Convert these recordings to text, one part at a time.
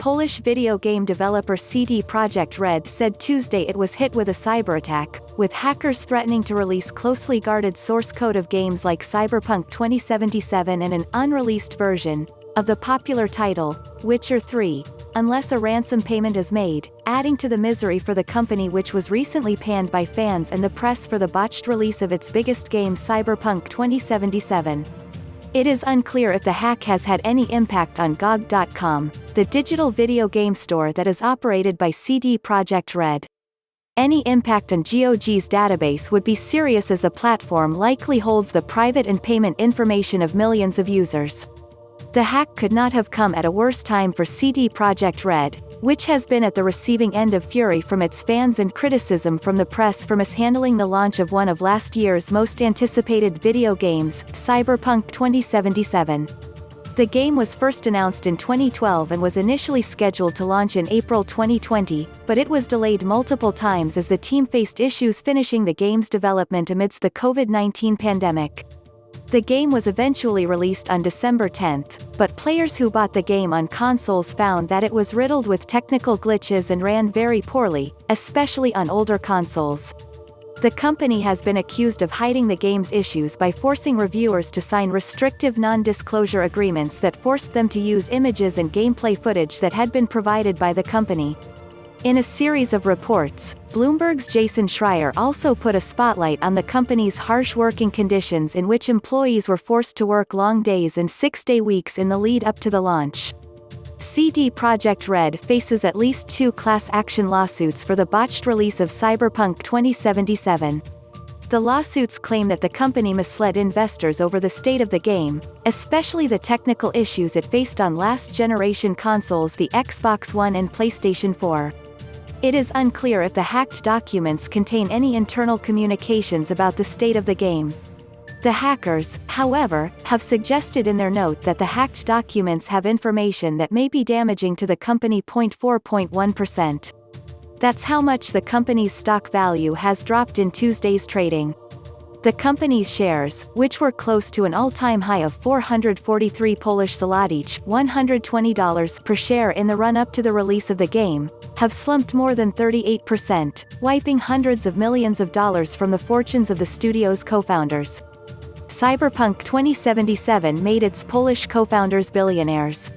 Polish video game developer CD Projekt Red said Tuesday it was hit with a cyberattack, with hackers threatening to release closely guarded source code of games like Cyberpunk 2077 and an unreleased version of the popular title, Witcher 3, unless a ransom payment is made, adding to the misery for the company, which was recently panned by fans and the press for the botched release of its biggest game Cyberpunk 2077. It is unclear if the hack has had any impact on GOG.com, the digital video game store that is operated by CD Projekt Red. Any impact on GOG's database would be serious, as the platform likely holds the private and payment information of millions of users. The hack could not have come at a worse time for CD Projekt Red, which has been at the receiving end of fury from its fans and criticism from the press for mishandling the launch of one of last year's most anticipated video games, Cyberpunk 2077. The game was first announced in 2012 and was initially scheduled to launch in April 2020, but it was delayed multiple times as the team faced issues finishing the game's development amidst the COVID-19 pandemic. The game was eventually released on December 10, but players who bought the game on consoles found that it was riddled with technical glitches and ran very poorly, especially on older consoles. The company has been accused of hiding the game's issues by forcing reviewers to sign restrictive non-disclosure agreements that forced them to use images and gameplay footage that had been provided by the company. In a series of reports, Bloomberg's Jason Schreier also put a spotlight on the company's harsh working conditions, in which employees were forced to work long days and 6-day weeks in the lead up to the launch. CD Projekt Red faces at least 2 class action lawsuits for the botched release of Cyberpunk 2077. The lawsuits claim that the company misled investors over the state of the game, especially the technical issues it faced on last-generation consoles, the Xbox One and PlayStation 4. It is unclear if the hacked documents contain any internal communications about the state of the game. The hackers, however, have suggested in their note that the hacked documents have information that may be damaging to the company. 4.1%. That's how much the company's stock value has dropped in Tuesday's trading. The company's shares, which were close to an all-time high of 443 Polish zlotych $120 per share in the run-up to the release of the game, have slumped more than 38%, wiping hundreds of millions of dollars from the fortunes of the studio's co-founders. Cyberpunk 2077 made its Polish co-founders billionaires.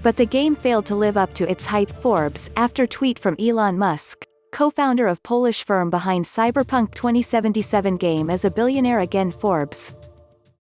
But the game failed to live up to its hype. Forbes, after tweet from Elon Musk, co-founder of Polish firm behind Cyberpunk 2077 game, as a billionaire again. Forbes.